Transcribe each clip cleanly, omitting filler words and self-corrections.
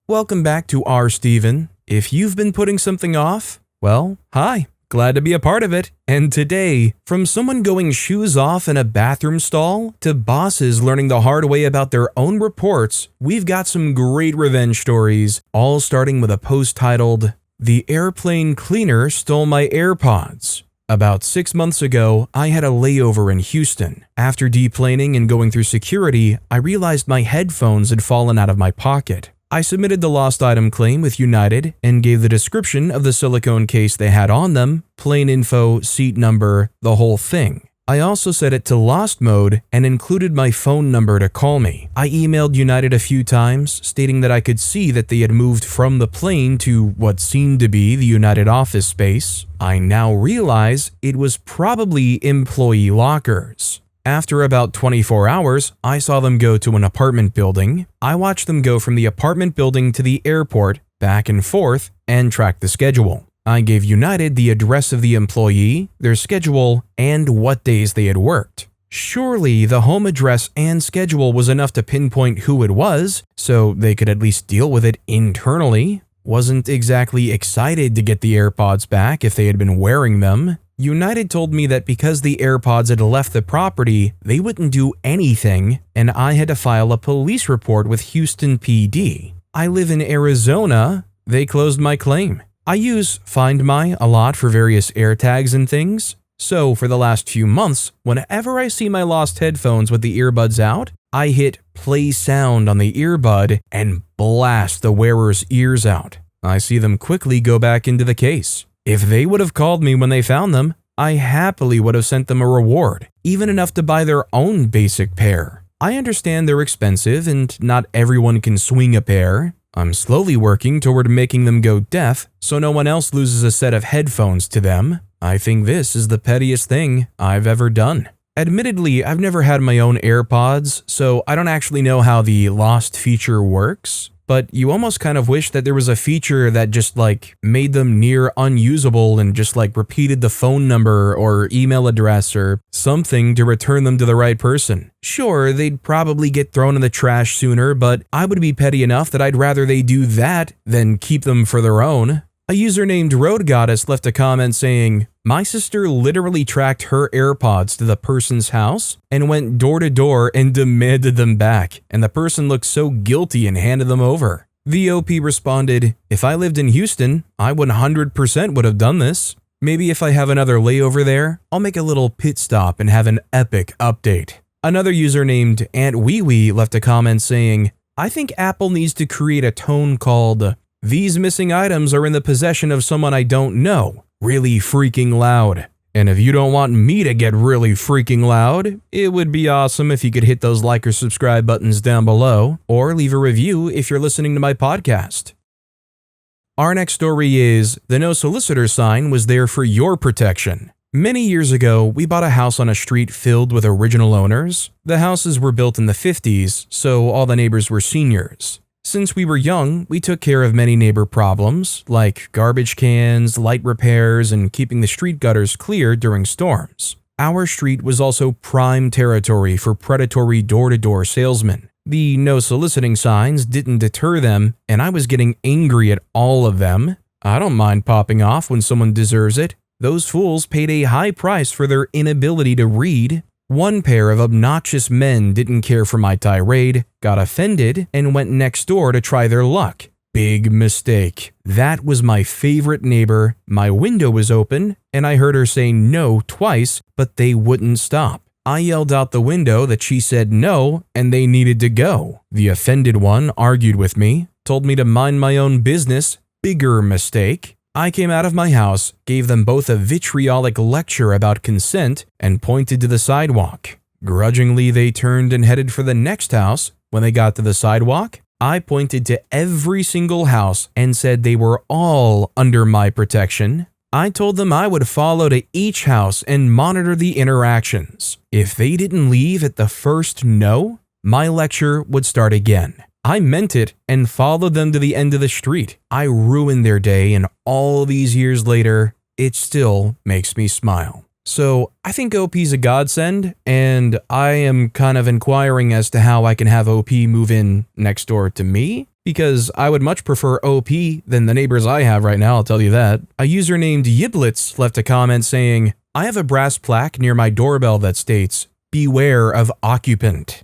Welcome back to Steven. If you've been putting something off, well, hi, glad to be a part of it. And today, from someone going shoes off in a bathroom stall to bosses learning the hard way about their own reports, we've got some great revenge stories, all starting with a post titled, "The Airplane Cleaner Stole My AirPods." About 6 months ago, I had a layover in Houston. After deplaning and going through security, I realized my headphones had fallen out of my pocket. I submitted the lost item claim with United and gave the description of the silicone case they had on them, plane info, seat number, the whole thing. I also set it to lost mode and included my phone number to call me. I emailed United a few times, stating that I could see that they had moved from the plane to what seemed to be the United office space. I now realize it was probably employee lockers. After about 24 hours, I saw them go to an apartment building. I watched them go from the apartment building to the airport, back and forth, and tracked the schedule. I gave United the address of the employee, their schedule, and what days they had worked. Surely the home address and schedule was enough to pinpoint who it was, so they could at least deal with it internally. Wasn't exactly excited to get the AirPods back if they had been wearing them. United told me that because the AirPods had left the property, they wouldn't do anything, and I had to file a police report with Houston PD. I live in Arizona. They closed my claim. I use Find My a lot for various AirTags and things, so for the last few months, whenever I see my lost headphones with the earbuds out, I hit play sound on the earbud and blast the wearer's ears out. I see them quickly go back into the case. If they would have called me when they found them, I happily would have sent them a reward, even enough to buy their own basic pair. I understand they're expensive and not everyone can swing a pair. I'm slowly working toward making them go deaf so no one else loses a set of headphones to them. I think this is the pettiest thing I've ever done. Admittedly, I've never had my own AirPods, so I don't actually know how the lost feature works, but you almost kind of wish that there was a feature that just made them near unusable and just repeated the phone number or email address or something to return them to the right person. Sure, they'd probably get thrown in the trash sooner, but I would be petty enough that I'd rather they do that than keep them for their own. A user named Road Goddess left a comment saying, "My sister literally tracked her AirPods to the person's house and went door to door and demanded them back, and the person looked so guilty and handed them over." The OP responded, "If I lived in Houston, I 100% would have done this. Maybe if I have another layover there, I'll make a little pit stop and have an epic update." Another user named Aunt Wee Wee left a comment saying, "I think Apple needs to create a tone called, 'These missing items are in the possession of someone I don't know,' really freaking loud. And if you don't want me to get really freaking loud, it would be awesome if you could hit those like or subscribe buttons down below, or leave a review if you're listening to my podcast." Our next story is, the No Solicitors sign was there for your protection. Many years ago, we bought a house on a street filled with original owners. The houses were built in the 50s, so all the neighbors were seniors. Since we were young, we took care of many neighbor problems, like garbage cans, light repairs, and keeping the street gutters clear during storms. Our street was also prime territory for predatory door-to-door salesmen. The no soliciting signs didn't deter them, and I was getting angry at all of them. I don't mind popping off when someone deserves it. Those fools paid a high price for their inability to read. One pair of obnoxious men didn't care for my tirade, got offended, and went next door to try their luck. Big mistake. That was my favorite neighbor. My window was open, and I heard her say no twice, but they wouldn't stop. I yelled out the window that she said no, and they needed to go. The offended one argued with me, told me to mind my own business. Bigger mistake. I came out of my house, gave them both a vitriolic lecture about consent, and pointed to the sidewalk. Grudgingly, they turned and headed for the next house. When they got to the sidewalk, I pointed to every single house and said they were all under my protection. I told them I would follow to each house and monitor the interactions. If they didn't leave at the first no, my lecture would start again. I meant it and followed them to the end of the street. I ruined their day, and all these years later, it still makes me smile. So I think OP's a godsend, and I am kind of inquiring as to how I can have OP move in next door to me. Because I would much prefer OP than the neighbors I have right now, I'll tell you that. A user named Yiblets left a comment saying, I have a brass plaque near my doorbell that states, "Beware of occupant."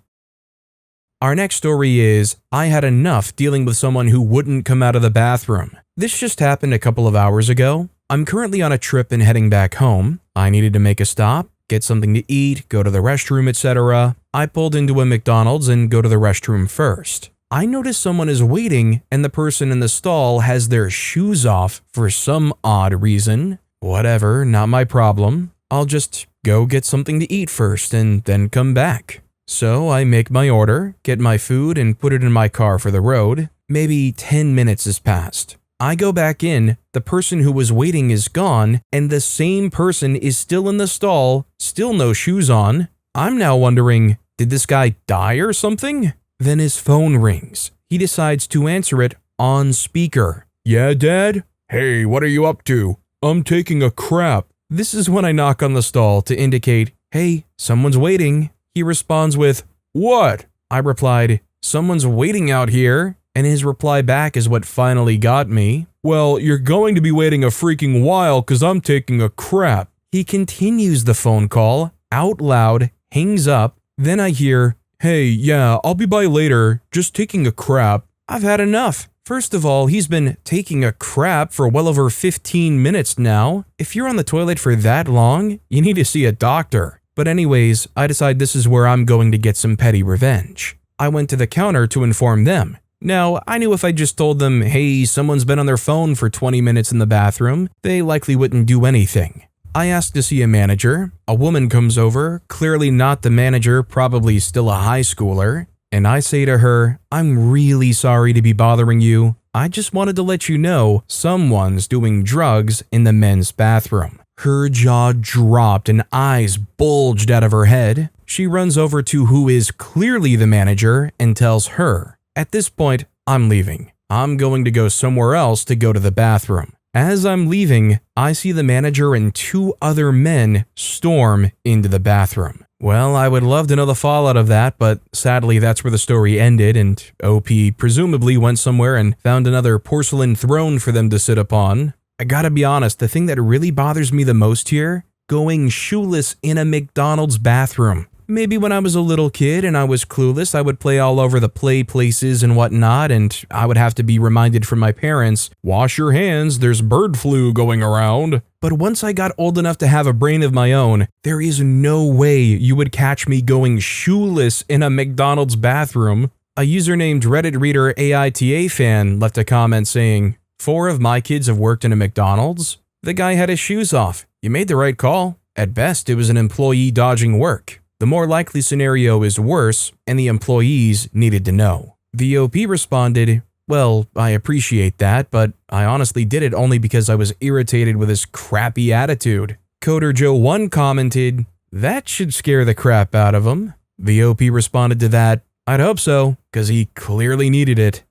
Our next story is, I had enough dealing with someone who wouldn't come out of the bathroom. This just happened a couple of hours ago. I'm currently on a trip and heading back home. I needed to make a stop, get something to eat, go to the restroom, etc. I pulled into a McDonald's and go to the restroom first. I notice someone is waiting and the person in the stall has their shoes off for some odd reason. Whatever, not my problem. I'll just go get something to eat first and then come back. So I make my order, get my food, and put it in my car for the road. Maybe 10 minutes has passed. I go back in, the person who was waiting is gone, and the same person is still in the stall, still no shoes on. I'm now wondering, did this guy die or something? Then his phone rings. He decides to answer it on speaker. Yeah, Dad? Hey, what are you up to? I'm taking a crap. This is when I knock on the stall to indicate, hey, someone's waiting. He responds with, what? I replied, someone's waiting out here. And his reply back is what finally got me. Well, you're going to be waiting a freaking while because I'm taking a crap. He continues the phone call, out loud, hangs up. Then I hear, hey, yeah, I'll be by later, just taking a crap. I've had enough. First of all, he's been taking a crap for well over 15 minutes now. If you're on the toilet for that long, you need to see a doctor. But anyways, I decide this is where I'm going to get some petty revenge. I went to the counter to inform them. Now, I knew if I just told them, hey, someone's been on their phone for 20 minutes in the bathroom, they likely wouldn't do anything. I asked to see a manager. A woman comes over, clearly not the manager, probably still a high schooler. And I say to her, I'm really sorry to be bothering you. I just wanted to let you know someone's doing drugs in the men's bathroom. Her jaw dropped and eyes bulged out of her head. She runs over to who is clearly the manager and tells her. At this point, I'm leaving. I'm going to go somewhere else to go to the bathroom. As I'm leaving, I see the manager and two other men storm into the bathroom. Well, I would love to know the fallout of that, but sadly that's where the story ended, and OP presumably went somewhere and found another porcelain throne for them to sit upon. I gotta be honest, the thing that really bothers me the most here, going shoeless in a McDonald's bathroom. Maybe when I was a little kid and I was clueless, I would play all over the play places and whatnot, and I would have to be reminded from my parents, wash your hands, there's bird flu going around. But once I got old enough to have a brain of my own, there is no way you would catch me going shoeless in a McDonald's bathroom. A user named Reddit reader AITA fan left a comment saying, 4 of my kids have worked in a McDonald's. The guy had his shoes off. You made the right call. At best, it was an employee dodging work. The more likely scenario is worse, and the employees needed to know. The OP responded, well, I appreciate that, but I honestly did it only because I was irritated with his crappy attitude. Coder Joe1 commented, that should scare the crap out of him. The OP responded to that, I'd hope so, because he clearly needed it.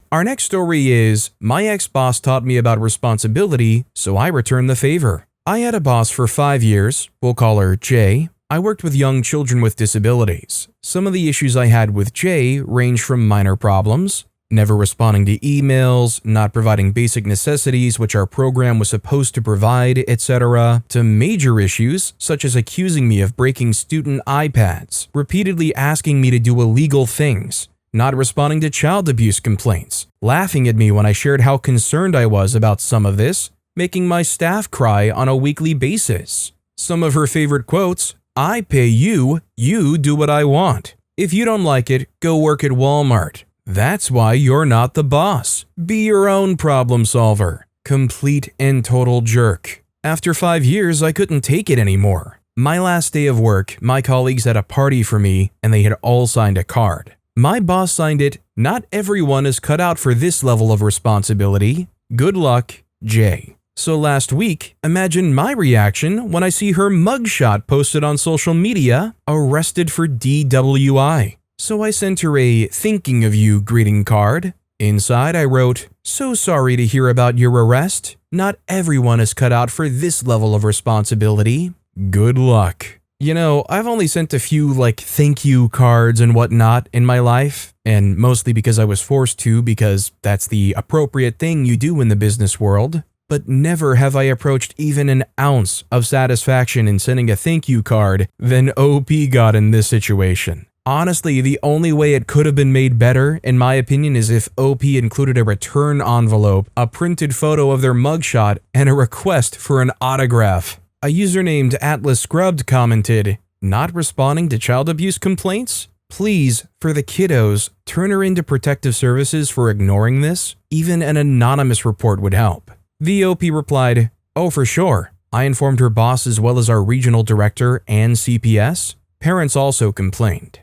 Our next story is, my ex-boss taught me about responsibility, so I returned the favor. I had a boss for 5 years, we'll call her Jay. I worked with young children with disabilities. Some of the issues I had with Jay range from minor problems, never responding to emails, not providing basic necessities which our program was supposed to provide, etc., to major issues such as accusing me of breaking student iPads, repeatedly asking me to do illegal things, not responding to child abuse complaints, laughing at me when I shared how concerned I was about some of this, making my staff cry on a weekly basis. Some of her favorite quotes, I pay you, you do what I want. If you don't like it, go work at Walmart. That's why you're not the boss. Be your own problem solver. Complete and total jerk. After 5 years, I couldn't take it anymore. My last day of work, my colleagues had a party for me and they had all signed a card. My boss signed it, not everyone is cut out for this level of responsibility. Good luck, Jay. So last week, imagine my reaction when I see her mugshot posted on social media, arrested for DWI. So I sent her a thinking of you greeting card. Inside I wrote, so sorry to hear about your arrest. Not everyone is cut out for this level of responsibility. Good luck. You know, I've only sent a few thank you cards and whatnot in my life, and mostly because I was forced to because that's the appropriate thing you do in the business world. But never have I approached even an ounce of satisfaction in sending a thank you card than OP got in this situation. Honestly, the only way it could have been made better, in my opinion, is if OP included a return envelope, a printed photo of their mugshot, and a request for an autograph. A user named Atlas Scrubbed commented, "Not responding to child abuse complaints? Please, for the kiddos, turn her into protective services for ignoring this. Even an anonymous report would help." The OP replied, "Oh, for sure. I informed her boss as well as our regional director and CPS. Parents also complained."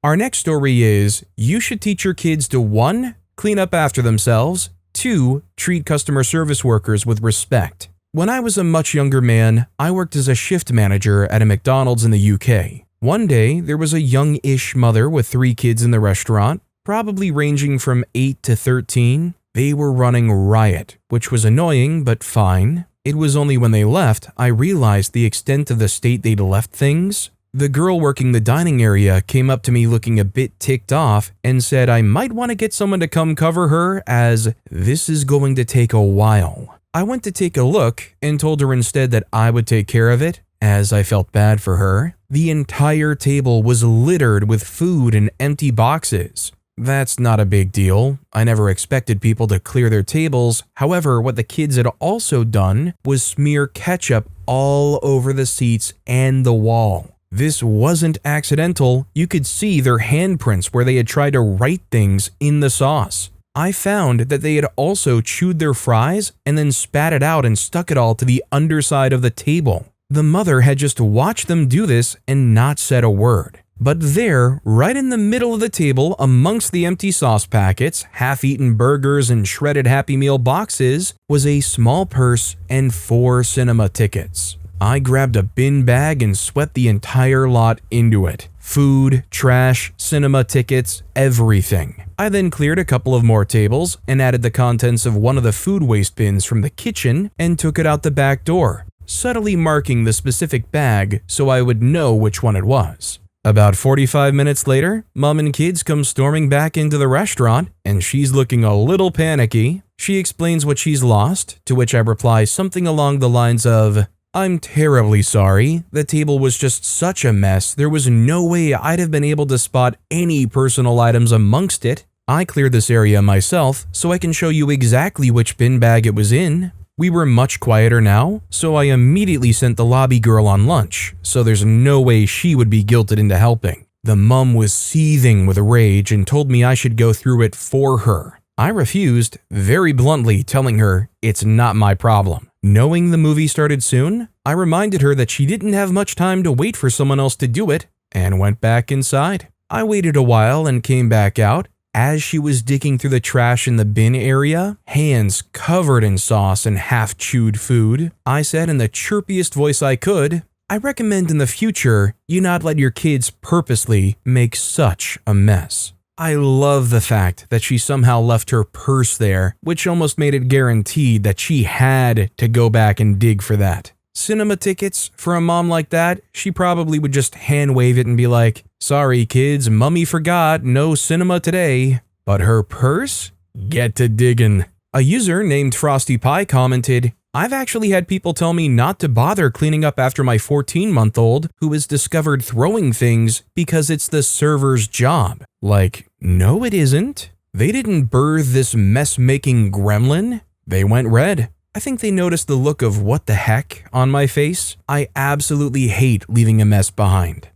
Our next story is, you should teach your kids to 1. Clean up after themselves, 2. Treat customer service workers with respect. When I was a much younger man, I worked as a shift manager at a McDonald's in the UK. One day, there was a young-ish mother with 3 kids in the restaurant, probably ranging from 8 to 13. They were running riot, which was annoying but fine. It was only when they left I realized the extent of the state they'd left things. The girl working the dining area came up to me looking a bit ticked off and said I might want to get someone to come cover her as this is going to take a while. I went to take a look and told her instead that I would take care of it, as I felt bad for her. The entire table was littered with food and empty boxes. That's not a big deal. I never expected people to clear their tables. However, what the kids had also done was smear ketchup all over the seats and the wall. This wasn't accidental. You could see their handprints where they had tried to write things in the sauce. I found that they had also chewed their fries and then spat it out and stuck it all to the underside of the table. The mother had just watched them do this and not said a word. But there, right in the middle of the table, amongst the empty sauce packets, half-eaten burgers, and shredded Happy Meal boxes, was a small purse and 4 cinema tickets. I grabbed a bin bag and swept the entire lot into it. Food, trash, cinema tickets, everything. I then cleared a couple of more tables and added the contents of one of the food waste bins from the kitchen and took it out the back door, subtly marking the specific bag so I would know which one it was. About 45 minutes later, Mom and kids come storming back into the restaurant, and she's looking a little panicky. She explains what she's lost, to which I reply something along the lines of, "I'm terribly sorry. The table was just such a mess, there was no way I'd have been able to spot any personal items amongst it. I cleared this area myself, so I can show you exactly which bin bag it was in." We were much quieter now, so I immediately sent the lobby girl on lunch, so there's no way she would be guilted into helping. The mum was seething with rage and told me I should go through it for her. I refused, very bluntly telling her it's not my problem. Knowing the movie started soon, I reminded her that she didn't have much time to wait for someone else to do it, and went back inside. I waited a while and came back out. As she was digging through the trash in the bin area, hands covered in sauce and half-chewed food, I said in the chirpiest voice I could, "I recommend in the future you not let your kids purposely make such a mess." I love the fact that she somehow left her purse there, which almost made it guaranteed that she had to go back and dig for that. Cinema tickets, for a mom like that, she probably would just hand wave it and be like, "Sorry kids, Mummy forgot, no cinema today." But her purse? Get to diggin'. A user named Frosty Pie commented, "I've actually had people tell me not to bother cleaning up after my 14-month-old who was discovered throwing things because it's the server's job." Like, no it isn't. They didn't birth this mess-making gremlin. They went red. I think they noticed the look of what the heck on my face. I absolutely hate leaving a mess behind.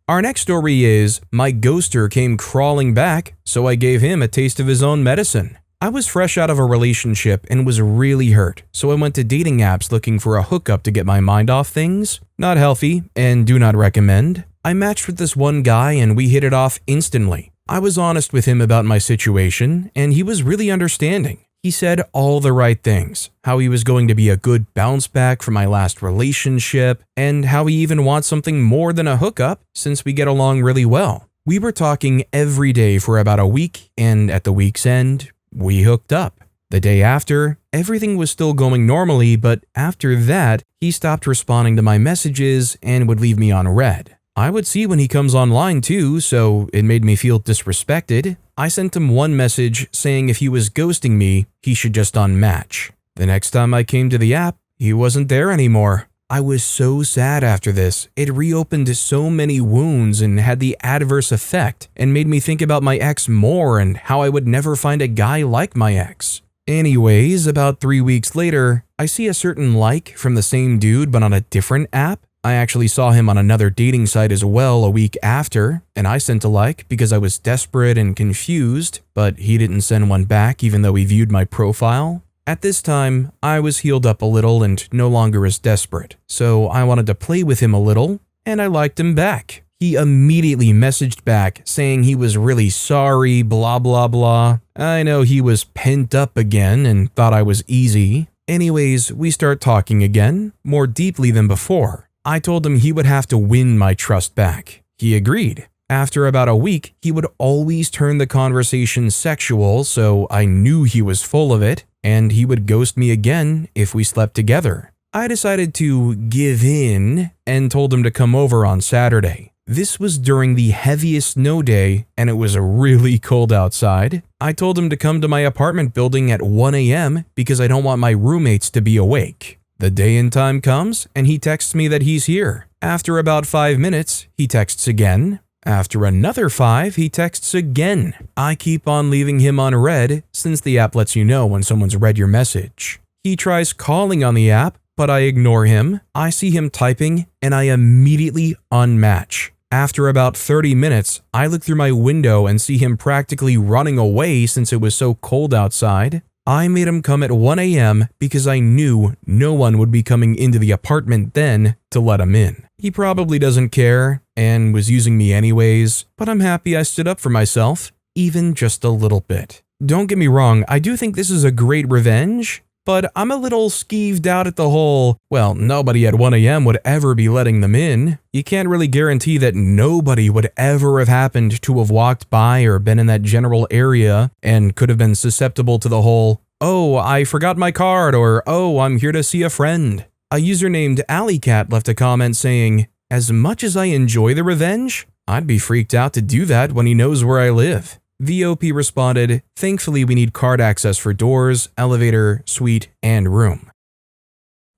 Our next story is, my ghoster came crawling back, so I gave him a taste of his own medicine. I was fresh out of a relationship and was really hurt, so I went to dating apps looking for a hookup to get my mind off things. Not healthy, and do not recommend. I matched with this one guy and we hit it off instantly. I was honest with him about my situation, and he was really understanding. He said all the right things, how he was going to be a good bounce back from my last relationship, and how he even wants something more than a hookup since we get along really well. We were talking every day for about a week, and at the week's end, we hooked up. The day after, everything was still going normally, but after that, he stopped responding to my messages and would leave me on read. I would see when he comes online too, so it made me feel disrespected. I sent him one message saying if he was ghosting me, he should just unmatch. The next time I came to the app, he wasn't there anymore. I was so sad after this. It reopened so many wounds and had the adverse effect and made me think about my ex more and how I would never find a guy like my ex. Anyways, about 3 weeks later, I see a certain like from the same dude but on a different app. I actually saw him on another dating site as well a week after, and I sent a like because I was desperate and confused, but he didn't send one back even though he viewed my profile. At this time, I was healed up a little and no longer as desperate, so I wanted to play with him a little, and I liked him back. He immediately messaged back saying he was really sorry, blah blah blah. I know he was pent up again and thought I was easy. Anyways, we start talking again, more deeply than before. I told him he would have to win my trust back. He agreed. After about a week, he would always turn the conversation sexual, so I knew he was full of it, and he would ghost me again if we slept together. I decided to give in and told him to come over on Saturday. This was during the heaviest snow day, and it was really cold outside. I told him to come to my apartment building at 1 a.m. because I don't want my roommates to be awake. The day and time comes, and he texts me that he's here. After about 5 minutes, he texts again. After another 5, he texts again. I keep on leaving him on read since the app lets you know when someone's read your message. He tries calling on the app, but I ignore him. I see him typing, and I immediately unmatch. After about 30 minutes, I look through my window and see him practically running away since it was so cold outside. I made him come at 1 a.m. because I knew no one would be coming into the apartment then to let him in. He probably doesn't care and was using me anyways, but I'm happy I stood up for myself, even just a little bit. Don't get me wrong, I do think this is a great revenge, but I'm a little skeeved out at the whole, well, nobody at 1 a.m. would ever be letting them in. You can't really guarantee that nobody would ever have happened to have walked by or been in that general area and could have been susceptible to the whole, oh, I forgot my card, or oh, I'm here to see a friend. A user named Alleycat left a comment saying, as much as I enjoy the revenge, I'd be freaked out to do that when he knows where I live. VOP responded, thankfully we need card access for doors, elevator, suite, and room.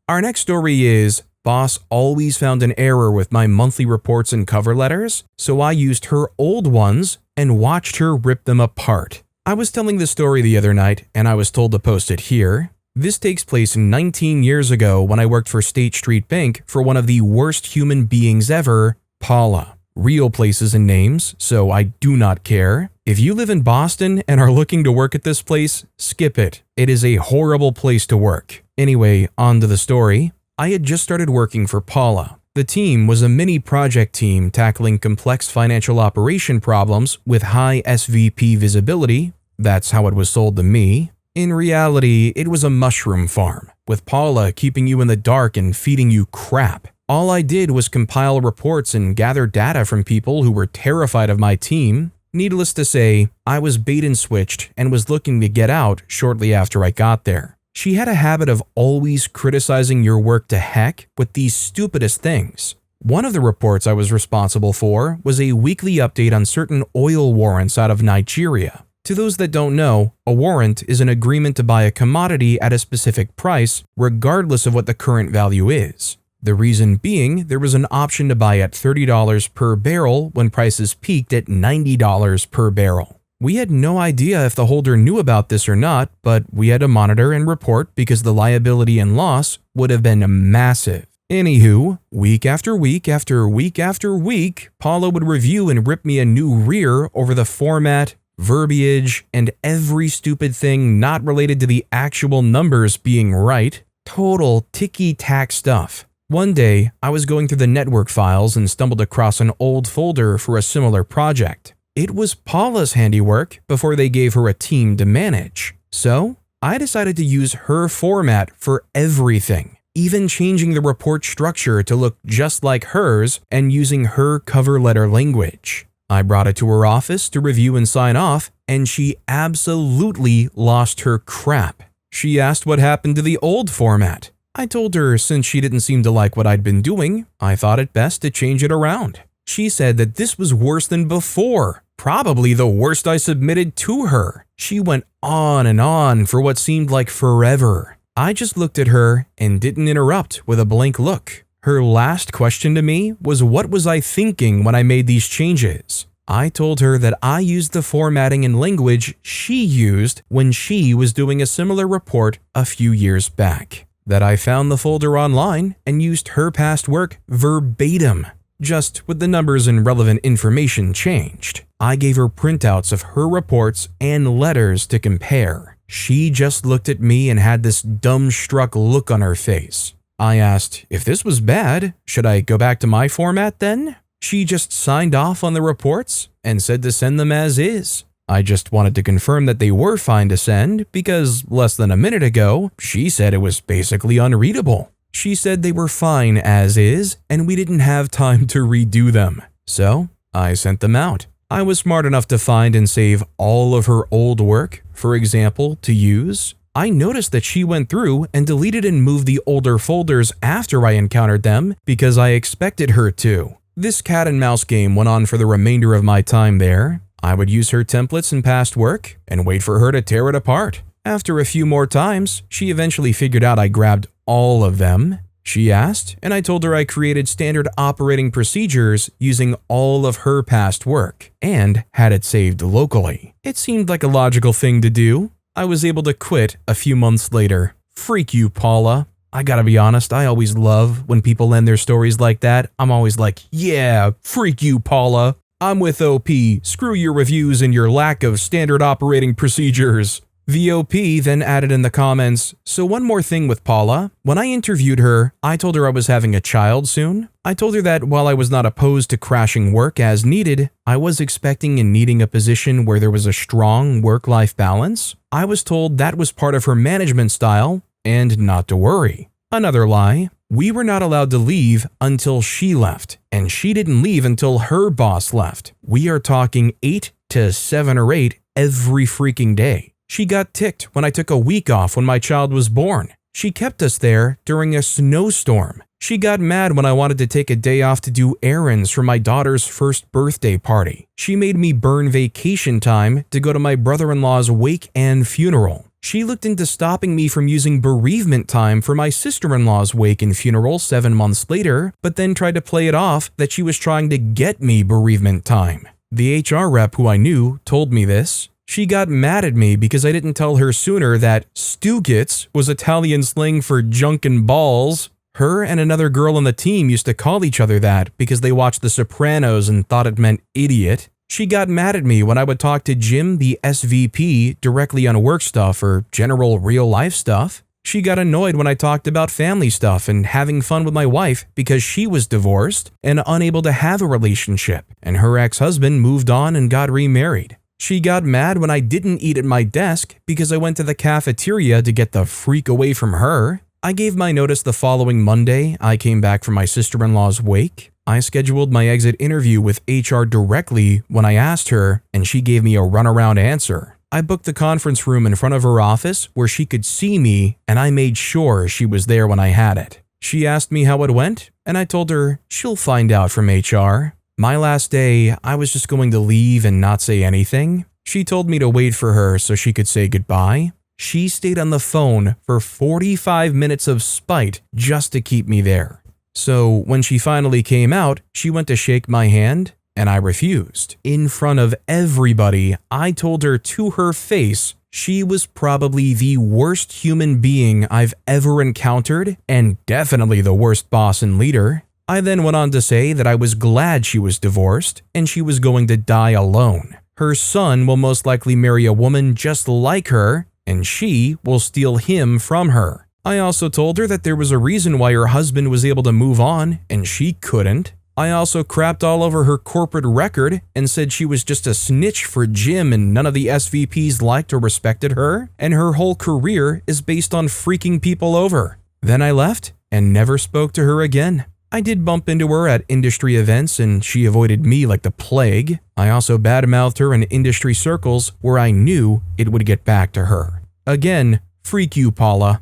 Our next story is, boss always found an error with my monthly reports and cover letters, so I used her old ones and watched her rip them apart. I was telling this story the other night, and I was told to post it here. This takes place 19 years ago when I worked for State Street Bank for one of the worst human beings ever, Paula. Real places and names, so I do not care. If you live in Boston and are looking to work at this place, skip it. It is a horrible place to work. Anyway, on to the story. I had just started working for Paula. The team was a mini project team tackling complex financial operation problems with high SVP visibility. That's how it was sold to me. In reality, it was a mushroom farm, with Paula keeping you in the dark and feeding you crap. All I did was compile reports and gather data from people who were terrified of my team. Needless to say, I was bait and switched and was looking to get out shortly after I got there. She had a habit of always criticizing your work to heck with these stupidest things. One of the reports I was responsible for was a weekly update on certain oil warrants out of Nigeria. To those that don't know, a warrant is an agreement to buy a commodity at a specific price, regardless of what the current value is. The reason being, there was an option to buy at $30 per barrel when prices peaked at $90 per barrel. We had no idea if the holder knew about this or not, but we had to monitor and report because the liability and loss would have been massive. Anywho, week after week after week after week, Paula would review and rip me a new rear over the format, verbiage, and every stupid thing not related to the actual numbers being right. Total ticky-tack stuff. One day, I was going through the network files and stumbled across an old folder for a similar project. It was Paula's handiwork before they gave her a team to manage. So, I decided to use her format for everything, even changing the report structure to look just like hers and using her cover letter language. I brought it to her office to review and sign off, and she absolutely lost her crap. She asked what happened to the old format. I told her since she didn't seem to like what I'd been doing, I thought it best to change it around. She said that this was worse than before, probably the worst I submitted to her. She went on and on for what seemed like forever. I just looked at her and didn't interrupt with a blank look. Her last question to me was what was I thinking when I made these changes? I told her that I used the formatting and language she used when she was doing a similar report a few years back. That I found the folder online and used her past work verbatim, just with the numbers and relevant information changed. I gave her printouts of her reports and letters to compare. She just looked at me and had this dumbstruck look on her face. I asked, if this was bad, should I go back to my format then? She just signed off on the reports and said to send them as is. I just wanted to confirm that they were fine to send because less than a minute ago, she said it was basically unreadable. She said they were fine as is and we didn't have time to redo them. So I sent them out. I was smart enough to find and save all of her old work, for example, to use. I noticed that she went through and deleted and moved the older folders after I encountered them because I expected her to. This cat and mouse game went on for the remainder of my time there. I would use her templates and past work and wait for her to tear it apart. After a few more times, she eventually figured out I grabbed all of them. She asked, and I told her I created standard operating procedures using all of her past work and had it saved locally. It seemed like a logical thing to do. I was able to quit a few months later. Freak you, Paula. I gotta be honest, I always love when people end their stories like that. I'm always like, yeah, freak you, Paula. I'm with OP, screw your reviews and your lack of standard operating procedures. The OP then added in the comments, so one more thing with Paula. When I interviewed her, I told her I was having a child soon. I told her that while I was not opposed to crashing work as needed, I was expecting and needing a position where there was a strong work-life balance. I was told that was part of her management style and not to worry. Another lie. We were not allowed to leave until she left, and she didn't leave until her boss left. We are talking 8 to 7 or 8 every freaking day. She got ticked when I took a week off when my child was born. She kept us there during a snowstorm. She got mad when I wanted to take a day off to do errands for my daughter's first birthday party. She made me burn vacation time to go to my brother-in-law's wake and funeral. She looked into stopping me from using bereavement time for my sister-in-law's wake and funeral 7 months later, but then tried to play it off that she was trying to get me bereavement time. The HR rep who I knew told me this. She got mad at me because I didn't tell her sooner that Stugits was Italian slang for junk and balls. Her and another girl on the team used to call each other that because they watched The Sopranos and thought it meant idiot. She got mad at me when I would talk to Jim, the SVP, directly on work stuff or general real-life stuff. She got annoyed when I talked about family stuff and having fun with my wife because she was divorced and unable to have a relationship, and her ex-husband moved on and got remarried. She got mad when I didn't eat at my desk because I went to the cafeteria to get the freak away from her. I gave my notice the following Monday. I came back from my sister-in-law's wake. I scheduled my exit interview with HR directly when I asked her, and she gave me a runaround answer. I booked the conference room in front of her office where she could see me, and I made sure she was there when I had it. She asked me how it went, and I told her she'll find out from HR. My last day, I was just going to leave and not say anything. She told me to wait for her so she could say goodbye. She stayed on the phone for 45 minutes of spite just to keep me there. So when she finally came out, she went to shake my hand, and I refused. In front of everybody, I told her to her face she was probably the worst human being I've ever encountered and definitely the worst boss and leader. I then went on to say that I was glad she was divorced and she was going to die alone. Her son will most likely marry a woman just like her, and she will steal him from her. I also told her that there was a reason why her husband was able to move on and she couldn't. I also crapped all over her corporate record and said she was just a snitch for Jim and none of the SVPs liked or respected her, and her whole career is based on freaking people over. Then I left and never spoke to her again. I did bump into her at industry events and she avoided me like the plague. I also badmouthed her in industry circles where I knew it would get back to her. Again, freak you, Paula.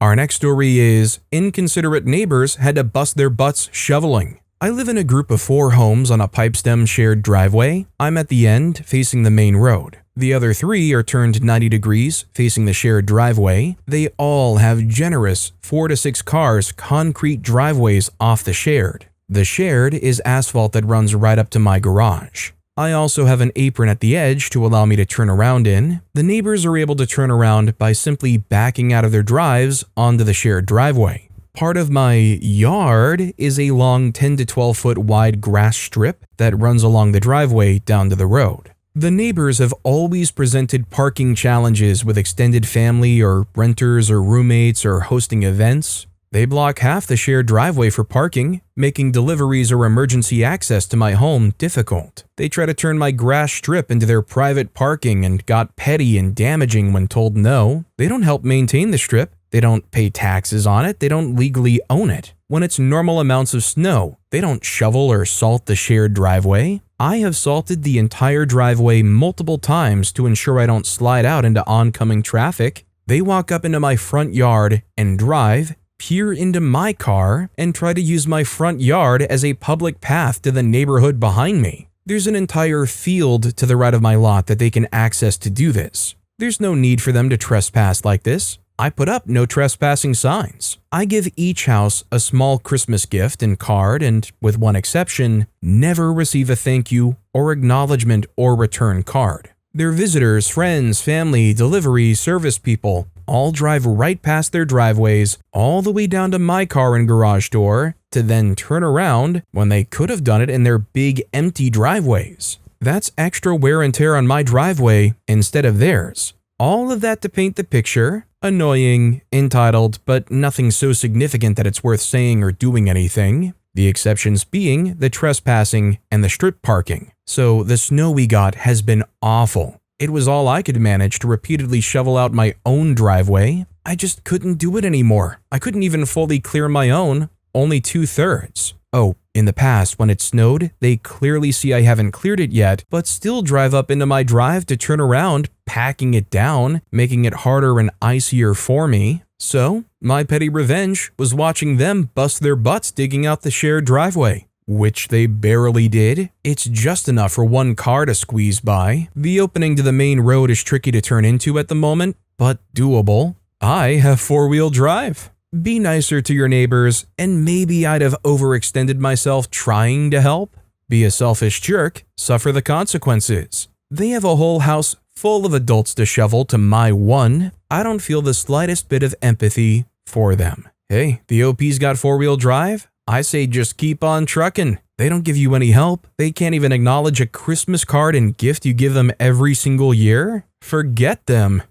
Our next story is Inconsiderate neighbors had to bust their butts shoveling. I live in a group of 4 homes on a pipestem shared driveway. I'm at the end, facing the main road. The other 3 are turned 90 degrees, facing the shared driveway. They all have generous 4 to 6 cars concrete driveways off the shared. The shared is asphalt that runs right up to my garage. I also have an apron at the edge to allow me to turn around in. The neighbors are able to turn around by simply backing out of their drives onto the shared driveway. Part of my yard is a long 10 to 12 foot wide grass strip that runs along the driveway down to the road. The neighbors have always presented parking challenges with extended family or renters or roommates or hosting events. They block half the shared driveway for parking, making deliveries or emergency access to my home difficult. They try to turn my grass strip into their private parking and got petty and damaging when told no. They don't help maintain the strip. They don't pay taxes on it. They don't legally own it. When it's normal amounts of snow, they don't shovel or salt the shared driveway. I have salted the entire driveway multiple times to ensure I don't slide out into oncoming traffic. They walk up into my front yard and drive, peer into my car, and try to use my front yard as a public path to the neighborhood behind me. There's an entire field to the right of my lot that they can access to do this. There's no need for them to trespass like this. I put up no trespassing signs. I give each house a small Christmas gift and card and, with one exception, never receive a thank you or acknowledgement or return card. Their visitors, friends, family, delivery, service people all drive right past their driveways all the way down to my car and garage door to then turn around when they could have done it in their big empty driveways. That's extra wear and tear on my driveway instead of theirs. All of that to paint the picture. Annoying, entitled, but nothing so significant that it's worth saying or doing anything. The exceptions being the trespassing and the strip parking. So the snow we got has been awful. It was all I could manage to repeatedly shovel out my own driveway. I just couldn't do it anymore. I couldn't even fully clear my own, only 2/3. Oh, in the past, when it snowed, they clearly see I haven't cleared it yet, but still drive up into my drive to turn around, packing it down, making it harder and icier for me. So, my petty revenge was watching them bust their butts digging out the shared driveway, which they barely did. It's just enough for one car to squeeze by. The opening to the main road is tricky to turn into at the moment, but doable. I have 4-wheel drive. Be nicer to your neighbors, and maybe I'd have overextended myself trying to help. Be a selfish jerk, suffer the consequences. They have a whole house full of adults to shovel to my one. I don't feel the slightest bit of empathy for them. Hey, the OP's got 4-wheel drive? I say just keep on trucking. They don't give you any help. They can't even acknowledge a Christmas card and gift you give them every single year. Forget them.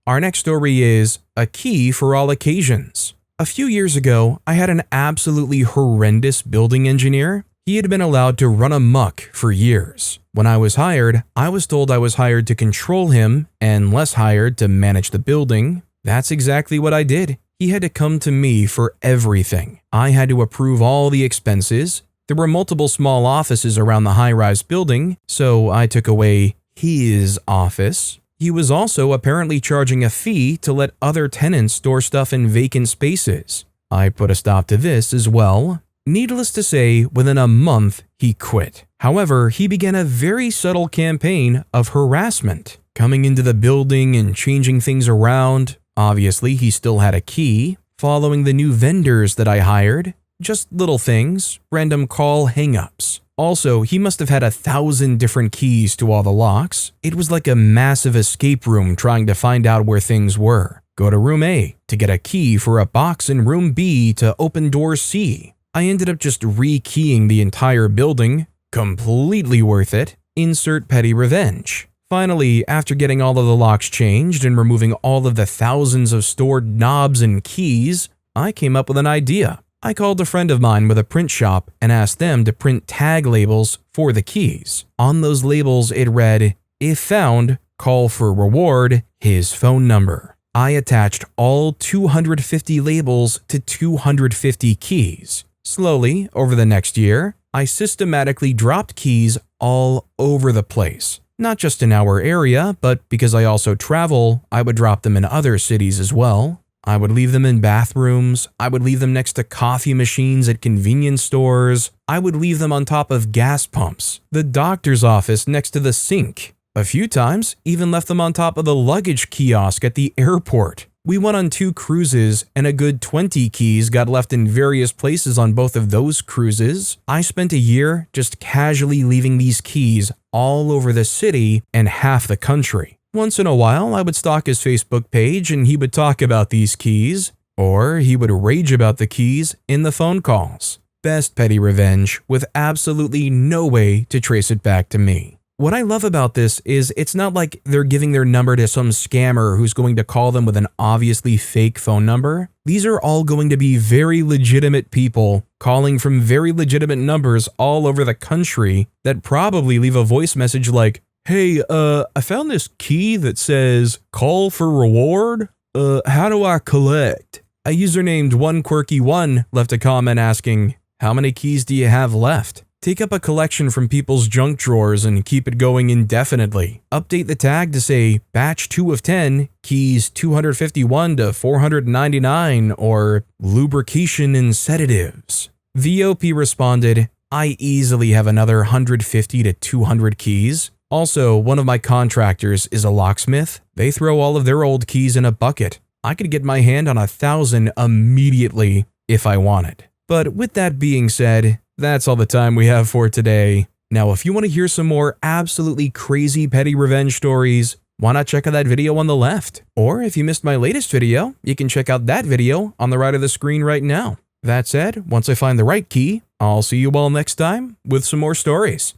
Our next story is A Key for All Occasions. A few years ago, I had an absolutely horrendous building engineer. He had been allowed to run amok for years. When I was hired, I was told I was hired to control him and less hired to manage the building. That's exactly what I did. He had to come to me for everything. I had to approve all the expenses. There were multiple small offices around the high-rise building, so I took away his office. He was also apparently charging a fee to let other tenants store stuff in vacant spaces. I put a stop to this as well. Needless to say, within a month, he quit. However, he began a very subtle campaign of harassment, coming into the building and changing things around. Obviously, he still had a key, following the new vendors that I hired. Just little things, random call hang-ups. Also, he must have had 1,000 different keys to all the locks. It was like a massive escape room trying to find out where things were. Go to room A to get a key for a box in room B to open door C. I ended up just rekeying the entire building. Completely worth it. Insert petty revenge. Finally, after getting all of the locks changed and removing all of the thousands of stored knobs and keys, I came up with an idea. I called a friend of mine with a print shop and asked them to print tag labels for the keys. On those labels, it read, "If found, call for reward, his phone number." I attached all 250 labels to 250 keys. Slowly, over the next year, I systematically dropped keys all over the place. Not just in our area, but because I also travel, I would drop them in other cities as well. I would leave them in bathrooms, I would leave them next to coffee machines at convenience stores, I would leave them on top of gas pumps, the doctor's office next to the sink. A few times, even left them on top of the luggage kiosk at the airport. We went on 2 cruises and a good 20 keys got left in various places on both of those cruises. I spent a year just casually leaving these keys all over the city and half the country. Once in a while, I would stalk his Facebook page and he would talk about these keys, or he would rage about the keys in the phone calls. Best petty revenge with absolutely no way to trace it back to me. What I love about this is it's not like they're giving their number to some scammer who's going to call them with an obviously fake phone number. These are all going to be very legitimate people calling from very legitimate numbers all over the country that probably leave a voice message like, "Hey, I found this key that says call for reward. How do I collect?" A user named OneQuirky1 left a comment asking, "How many keys do you have left?" Take up a collection from people's junk drawers and keep it going indefinitely. Update the tag to say batch 2 of 10, keys 251 to 499, or lubrication and sedatives. VOP responded, "I easily have another 150 to 200 keys. Also, one of my contractors is a locksmith. They throw all of their old keys in a bucket. I could get my hand on 1,000 immediately if I wanted." But with that being said, that's all the time we have for today. Now, if you want to hear some more absolutely crazy petty revenge stories, why not check out that video on the left? Or if you missed my latest video, you can check out that video on the right of the screen right now. That said, once I find the right key, I'll see you all next time with some more stories.